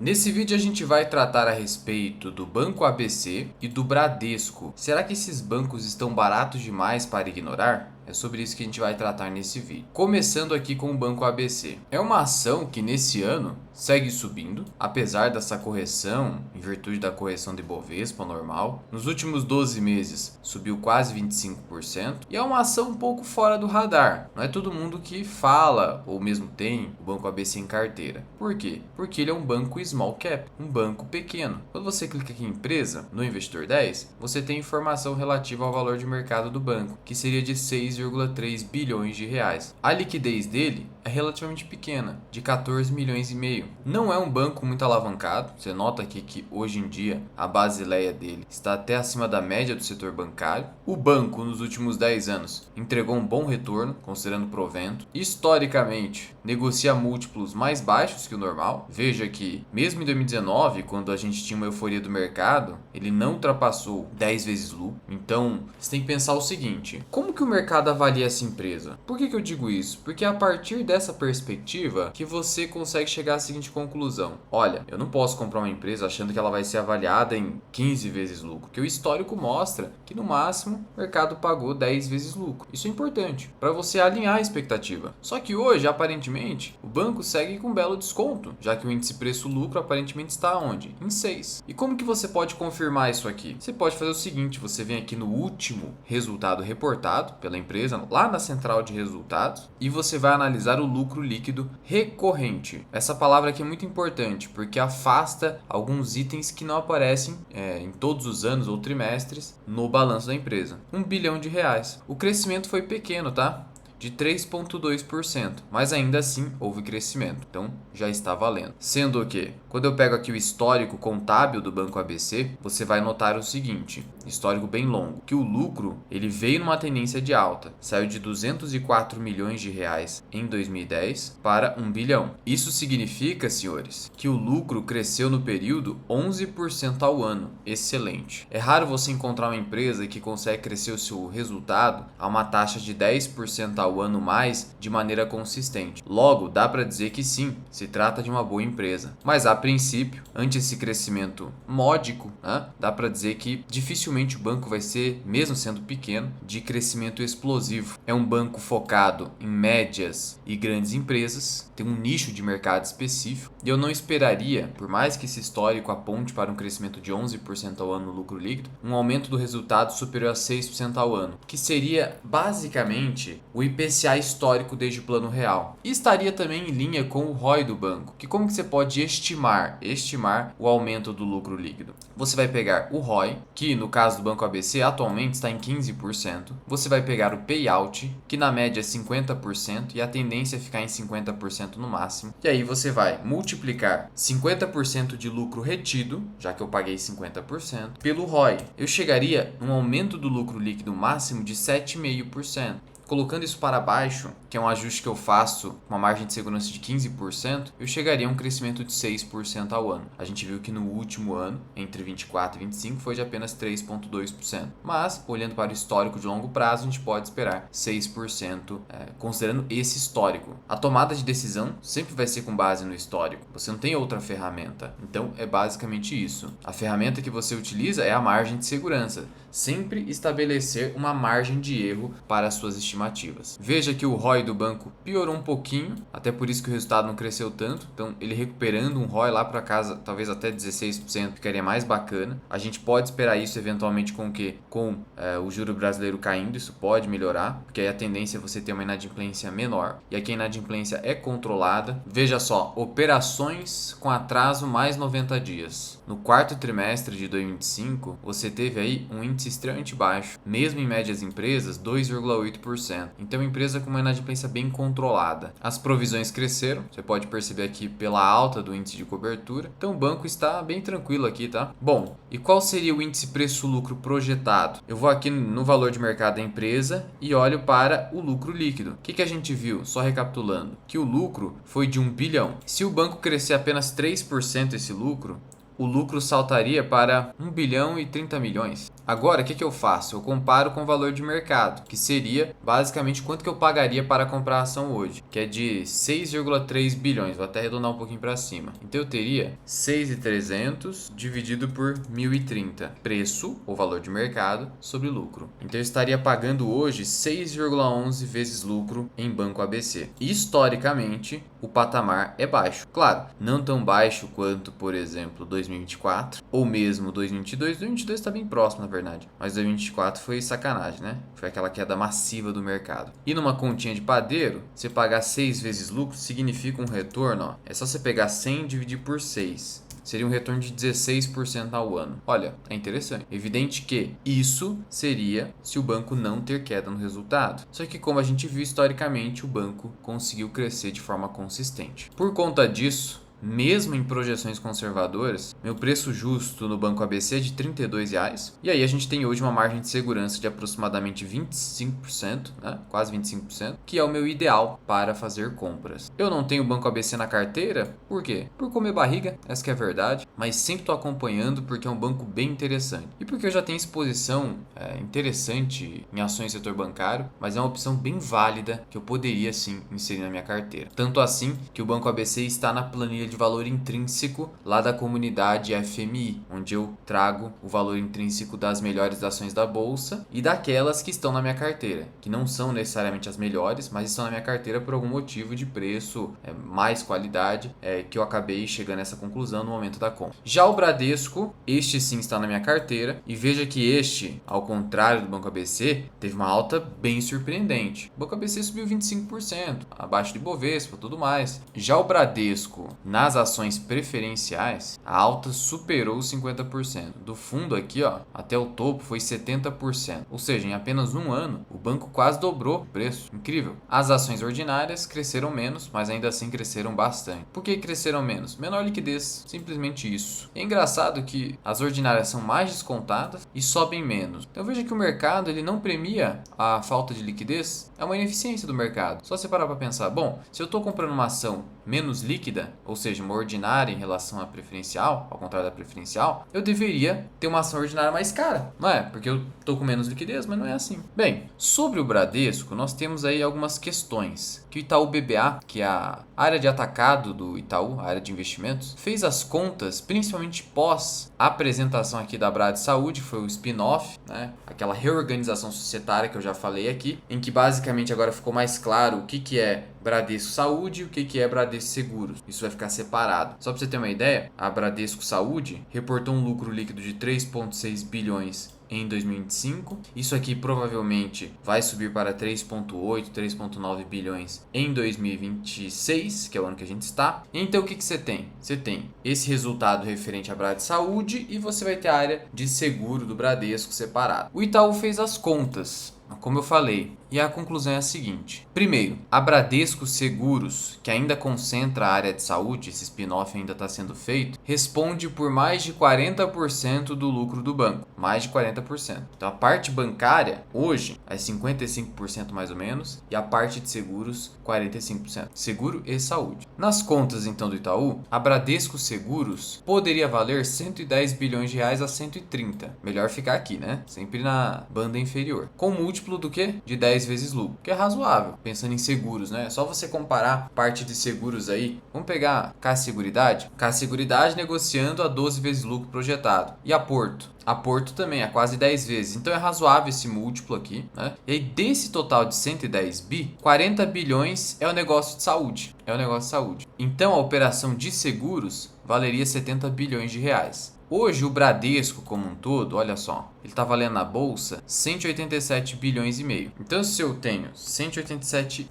Nesse vídeo a gente vai tratar a respeito do Banco ABC e do Bradesco. Será que esses bancos estão baratos demais para ignorar? É sobre isso que a gente vai tratar nesse vídeo. Começando aqui com o Banco ABC. É uma ação que nesse ano segue subindo, apesar dessa correção, em virtude da correção de Ibovespa normal. Nos últimos 12 meses subiu quase 25% e é uma ação um pouco fora do radar. Não é todo mundo que fala ou mesmo tem o Banco ABC em carteira. Por quê? Porque ele é um banco small cap, um banco pequeno. Quando você clica aqui em empresa, no Investidor 10, você tem informação relativa ao valor de mercado do banco, que seria de 6,3 bilhões de reais. A liquidez dele é relativamente pequena, de 14 milhões e meio. Não é um banco muito alavancado. Você nota aqui que hoje em dia a basileia dele está até acima da média do setor bancário. O banco nos últimos 10 anos entregou um bom retorno, considerando o provento. Historicamente, negocia múltiplos mais baixos que o normal. Veja que mesmo em 2019, quando a gente tinha uma euforia do mercado, ele não ultrapassou 10 vezes lucro. Então, você tem que pensar o seguinte: como que o mercado avalia essa empresa? Por que eu digo isso? Porque a partir dessa perspectiva que você consegue chegar à seguinte conclusão: olha, eu não posso comprar uma empresa achando que ela vai ser avaliada em 15 vezes lucro, porque o histórico mostra que no máximo o mercado pagou 10 vezes lucro. Isso é importante para você alinhar a expectativa. Só que hoje, aparentemente, o banco segue com um belo desconto, já que o índice preço-lucro aparentemente está onde? Em 6. E como que você pode confirmar isso aqui? Você pode fazer o seguinte: você vem aqui no último resultado reportado pela empresa, lá na central de resultados, e você vai analisar o lucro líquido recorrente. Essa palavra aqui é muito importante porque afasta alguns itens que não aparecem em todos os anos ou trimestres no balanço da empresa. 1 bilhão de reais. O crescimento foi pequeno, tá? De 3,2%, mas ainda assim houve crescimento, então já está valendo. Sendo que, quando eu pego aqui o histórico contábil do Banco ABC, você vai notar o seguinte, histórico bem longo, que o lucro ele veio numa tendência de alta, saiu de 204 milhões de reais em 2010 para 1 bilhão. Isso significa, senhores, que o lucro cresceu no período 11% ao ano, excelente. É raro você encontrar uma empresa que consegue crescer o seu resultado a uma taxa de 10% ao ano mais de maneira consistente. Logo, dá para dizer que sim, se trata de uma boa empresa. Mas a princípio, ante esse crescimento módico, dá para dizer que dificilmente o banco vai ser, mesmo sendo pequeno, de crescimento explosivo. É um banco focado em médias e grandes empresas, tem um nicho de mercado específico, e eu não esperaria, por mais que esse histórico aponte para um crescimento de 11% ao ano no lucro líquido, um aumento do resultado superior a 6% ao ano, que seria basicamente o IPCA histórico desde o plano real. E estaria também em linha com o ROI do banco, que como que você pode estimar o aumento do lucro líquido? Você vai pegar o ROI, que no caso do Banco ABC atualmente está em 15%, você vai pegar o payout, que na média é 50% e a tendência é ficar em 50% no máximo, e aí você vai multiplicar 50% de lucro retido, já que eu paguei 50%, pelo ROI. Eu chegaria num aumento do lucro líquido máximo de 7,5%. Colocando isso para baixo, que é um ajuste que eu faço com uma margem de segurança de 15%, eu chegaria a um crescimento de 6% ao ano. A gente viu que no último ano, entre 24 e 25, foi de apenas 3,2%. Mas, olhando para o histórico de longo prazo, a gente pode esperar 6%, considerando esse histórico. A tomada de decisão sempre vai ser com base no histórico. Você não tem outra ferramenta. Então, é basicamente isso. A ferramenta que você utiliza é a margem de segurança. Sempre estabelecer uma margem de erro para as suas estimativas. Veja que o ROI do banco piorou um pouquinho, até por isso que o resultado não cresceu tanto. Então, ele recuperando um ROI lá para casa, talvez até 16%, ficaria mais bacana. A gente pode esperar isso eventualmente com o quê? Com o juro brasileiro caindo, isso pode melhorar, porque aí a tendência é você ter uma inadimplência menor. E aqui a inadimplência é controlada. Veja só, operações com atraso mais 90 dias. No quarto trimestre de 2025, você teve aí um índice extremamente baixo, mesmo em médias empresas, 2,8%. Então, empresa com uma inadimplência bem controlada. As provisões cresceram, você pode perceber aqui pela alta do índice de cobertura. Então, o banco está bem tranquilo aqui, tá? Bom, e qual seria o índice preço-lucro projetado? Eu vou aqui no valor de mercado da empresa e olho para o lucro líquido. O que a gente viu? Só recapitulando, que o lucro foi de 1 bilhão. Se o banco crescer apenas 3% esse lucro, o lucro saltaria para 1 bilhão e 30 milhões. Agora, o que eu faço? Eu comparo com o valor de mercado, que seria basicamente quanto que eu pagaria para comprar a ação hoje, que é de 6,3 bilhões. Vou até arredondar um pouquinho para cima. Então eu teria 6.300 dividido por 1.030. Preço, ou valor de mercado, sobre lucro. Então eu estaria pagando hoje 6,11 vezes lucro em Banco ABC. Historicamente, o patamar é baixo. Claro, não tão baixo quanto, por exemplo, 2024 ou mesmo 2022. 2022 está bem próximo, na verdade. Mas 2024 foi sacanagem, né? Foi aquela queda massiva do mercado. E numa continha de padeiro, você pagar 6 vezes lucro significa um retorno, ó. É só você pegar 100 e dividir por 6. Seria um retorno de 16% ao ano. Olha, é interessante. Evidente que isso seria se o banco não ter queda no resultado. Só que, como a gente viu historicamente, o banco conseguiu crescer de forma consistente. Por conta disso, mesmo em projeções conservadoras, meu preço justo no Banco ABC é de R$ 32,00. E aí a gente tem hoje uma margem de segurança de aproximadamente 25%, né? Quase 25%, que é o meu ideal para fazer compras. Eu não tenho o Banco ABC na carteira, por quê? Por comer barriga, essa que é a verdade, mas sempre estou acompanhando porque é um banco bem interessante. E porque eu já tenho exposição interessante em ações do setor bancário, mas é uma opção bem válida que eu poderia sim inserir na minha carteira. Tanto assim que o Banco ABC está na planilha de valor intrínseco lá da comunidade FMI, onde eu trago o valor intrínseco das melhores ações da bolsa e daquelas que estão na minha carteira, que não são necessariamente as melhores, mas estão na minha carteira por algum motivo de preço, mais qualidade, que eu acabei chegando a essa conclusão no momento da compra. Já o Bradesco, este sim está na minha carteira, e veja que este, ao contrário do Banco ABC, teve uma alta bem surpreendente. O Banco ABC subiu 25%, abaixo de Bovespa, tudo mais. Já o Bradesco, nas ações preferenciais, a alta superou 50%. Do fundo aqui, ó, até o topo foi 70%. Ou seja, em apenas um ano, o banco quase dobrou o preço. Incrível. As ações ordinárias cresceram menos, mas ainda assim cresceram bastante. Por que cresceram menos? Menor liquidez. Simplesmente isso. É engraçado que as ordinárias são mais descontadas e sobem menos. Então veja que o mercado ele não premia a falta de liquidez. É uma ineficiência do mercado. Só você parar para pensar, bom, se eu estou comprando uma ação menos líquida, ou seja, uma ordinária em relação à preferencial, ao contrário da preferencial, eu deveria ter uma ação ordinária mais cara, não é? Porque eu estou com menos liquidez, mas não é assim. Bem, sobre o Bradesco, nós temos aí algumas questões. Que o Itaú BBA, que é a área de atacado do Itaú, a área de investimentos, fez as contas, principalmente pós a apresentação aqui da Brad Saúde, foi o spin-off, né? Aquela reorganização societária que eu já falei aqui, em que basicamente agora ficou mais claro o que é Bradesco Saúde e o que é Bradesco Seguros. Isso vai ficar separado. Só para você ter uma ideia, a Bradesco Saúde reportou um lucro líquido de 3,6 bilhões em 2025. Isso aqui provavelmente vai subir para 3,8, 3,9 bilhões em 2026, que é o ano que a gente está. Então o que você tem? Você tem esse resultado referente à Brad Saúde e você vai ter a área de seguro do Bradesco separado. O Itaú fez as contas, como eu falei, e a conclusão é a seguinte. Primeiro, a Bradesco Seguros, que ainda concentra a área de saúde, esse spin-off ainda está sendo feito, responde por mais de 40% do lucro do banco. Mais de 40%. Então a parte bancária, hoje, é 55% mais ou menos, e a parte de seguros, 45%. Seguro e saúde. Nas contas, então, do Itaú, a Bradesco Seguros poderia valer 110 bilhões de reais a 130. Melhor ficar aqui, né? Sempre na banda inferior. Com múltiplo do quê? De 10 vezes lucro, que é razoável, pensando em seguros, né? É só você comparar parte de seguros aí. Vamos pegar Caixa Seguridade? Caixa Seguridade negociando a 12 vezes lucro projetado. E a Porto? A Porto também, a quase 10 vezes. Então é razoável esse múltiplo aqui, né? E aí desse total de 110 bi, 40 bilhões é o negócio de saúde. É o negócio de saúde. Então a operação de seguros valeria 70 bilhões de reais. Hoje o Bradesco como um todo, olha só, ele está valendo na bolsa 187 bilhões e meio. Então se eu tenho 187,5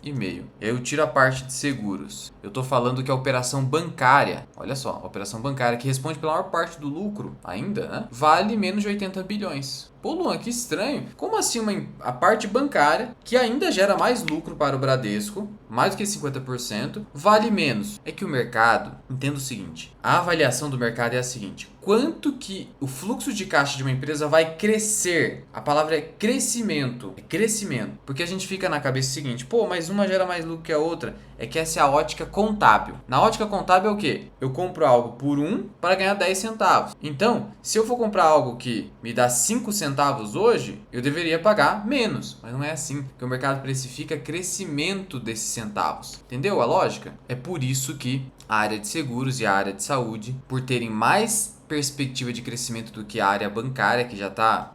e aí eu tiro a parte de seguros, eu estou falando que a operação bancária, olha só, a operação bancária que responde pela maior parte do lucro ainda, né, vale menos de 80 bilhões. Pô, Luan, que estranho. Como assim a parte bancária, que ainda gera mais lucro para o Bradesco, mais do que 50%, vale menos? É que o mercado, entenda o seguinte, a avaliação do mercado é a seguinte, quanto que o fluxo de caixa de uma empresa vai crescer. A palavra é crescimento. É crescimento. Porque a gente fica na cabeça o seguinte, pô, mas uma gera mais lucro que a outra. É que essa é a ótica contábil. Na ótica contábil é o quê? Eu compro algo por 1 para ganhar 10 centavos. Então, se eu for comprar algo que me dá 5 centavos hoje, eu deveria pagar menos. Mas não é assim, porque o mercado precifica crescimento desses centavos. Entendeu a lógica? É por isso que a área de seguros e a área de saúde, por terem mais perspectiva de crescimento do que a área bancária, que já está,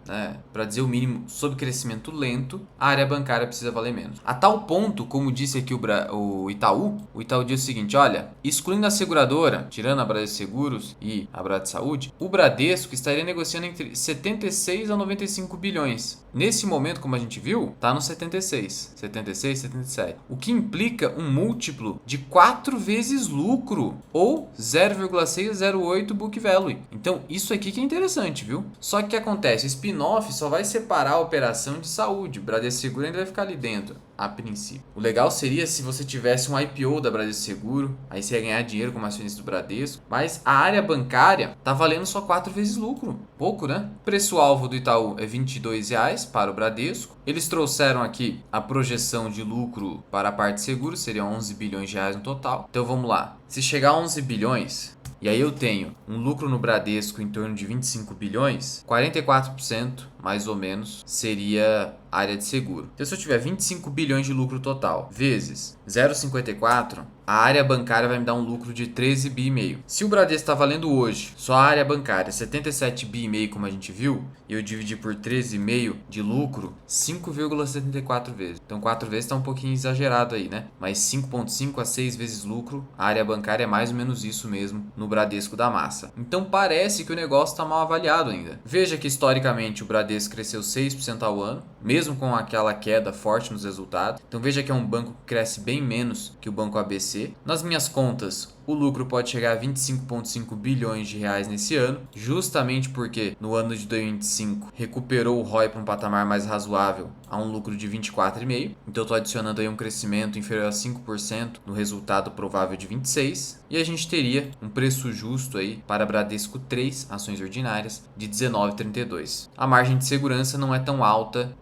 para dizer o mínimo, sob crescimento lento, a área bancária precisa valer menos. A tal ponto, como disse aqui o Itaú diz o seguinte, olha, excluindo a seguradora, tirando a Bradesco Seguros e a Bradesco Saúde, o Bradesco estaria negociando entre 76 a 95 bilhões. Nesse momento, como a gente viu, está no 76, 77, o que implica um múltiplo de 4 vezes lucro, ou 0,608 book value. Então, isso aqui que é interessante, viu? Só que o que acontece? O spin-off só vai separar a operação de saúde. O Bradesco Seguro ainda vai ficar ali dentro, a princípio. O legal seria se você tivesse um IPO da Bradesco Seguro, aí você ia ganhar dinheiro como acionista do Bradesco, mas a área bancária tá valendo só 4 vezes lucro. Pouco, né? O preço-alvo do Itaú é R$ 22 para o Bradesco. Eles trouxeram aqui a projeção de lucro para a parte de seguros, seriam 11 bilhões de reais no total. Então vamos lá. Se chegar a 11 bilhões... E aí eu tenho um lucro no Bradesco em torno de 25 bilhões, 44% mais ou menos seria área de seguro. Então se eu tiver 25 bilhões de lucro total vezes 0,54, a área bancária vai me dar um lucro de 13 bi e meio. Se o Bradesco está valendo hoje, só a área bancária 77 bi e meio, como a gente viu, e eu dividi por 13,5 de lucro, 5,74 vezes. Então 4 vezes está um pouquinho exagerado aí, né? Mas 5,5 a 6 vezes lucro, a área bancária é mais ou menos isso mesmo no Bradesco da massa. Então parece que o negócio está mal avaliado ainda. Veja que historicamente o Bradesco cresceu 6% ao ano, mesmo com aquela queda forte nos resultados. Então veja que é um banco que cresce bem menos que o Banco ABC. Nas minhas contas, o lucro pode chegar a 25,5 bilhões de reais nesse ano, justamente porque no ano de 2025 recuperou o ROI para um patamar mais razoável a um lucro de 24,5. Então eu estou adicionando aí um crescimento inferior a 5% no resultado provável de 26. E a gente teria um preço justo aí para Bradesco 3 ações ordinárias de 19,32. A margem de segurança não é tão alta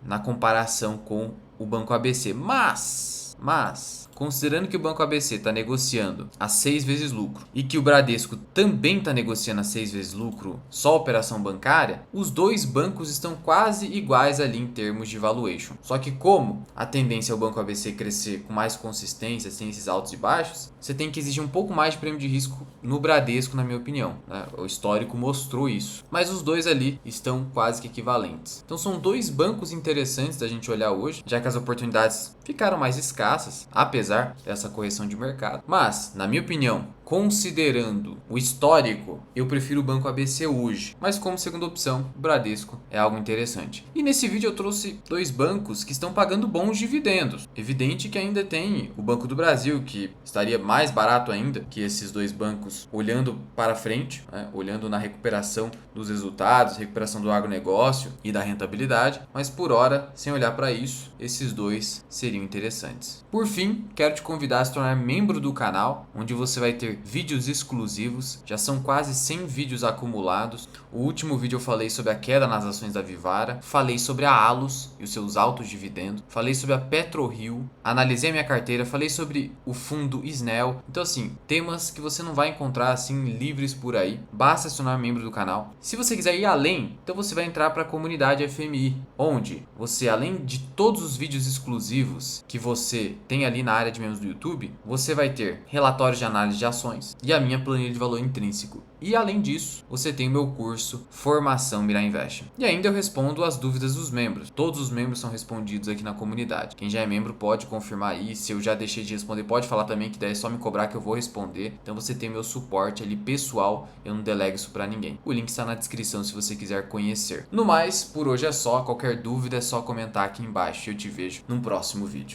na comparação com o Banco ABC, mas considerando que o Banco ABC está negociando a 6 vezes lucro e que o Bradesco também está negociando a 6 vezes lucro só operação bancária, os dois bancos estão quase iguais ali em termos de valuation. Só que como a tendência é o Banco ABC crescer com mais consistência, sem esses altos e baixos, você tem que exigir um pouco mais de prêmio de risco no Bradesco, na minha opinião, né? O histórico mostrou isso. Mas os dois ali estão quase que equivalentes. Então são dois bancos interessantes da gente olhar hoje, já que as oportunidades ficaram mais escassas, apesar dessa correção de mercado. Mas, na minha opinião, considerando o histórico, eu prefiro o Banco ABC hoje. Mas como segunda opção, o Bradesco é algo interessante. E nesse vídeo eu trouxe dois bancos que estão pagando bons dividendos. Evidente que ainda tem o Banco do Brasil, que estaria mais barato ainda que esses dois bancos, olhando para frente, né? Olhando na recuperação dos resultados, recuperação do agronegócio e da rentabilidade. Mas por hora, sem olhar para isso, esses dois seriam interessantes. Por fim, quero te convidar a se tornar membro do canal, onde você vai ter vídeos exclusivos. Já são quase 100 vídeos acumulados. O último vídeo eu falei sobre a queda nas ações da Vivara, falei sobre a Allos e os seus altos dividendos, falei sobre a PetroRio, analisei a minha carteira, falei sobre o fundo Snell. Então assim, temas que você não vai encontrar assim livres por aí. Basta se tornar membro do canal. Se você quiser ir além, então você vai entrar para a comunidade FMI, onde você, além de todos os vídeos exclusivos que você tem ali na área de membros do YouTube, você vai ter relatórios de análise de ações e a minha planilha de valor intrínseco. E além disso, você tem o meu curso Formação Mirai Invest. E ainda eu respondo as dúvidas dos membros. Todos os membros são respondidos aqui na comunidade. Quem já é membro pode confirmar aí. Se eu já deixei de responder, pode falar também, que daí é só me cobrar que eu vou responder. Então você tem meu suporte ali pessoal, eu não delego isso pra ninguém. O link está na descrição se você quiser conhecer. No mais, por hoje é só. Qualquer dúvida é só comentar aqui embaixo e eu te vejo num próximo vídeo.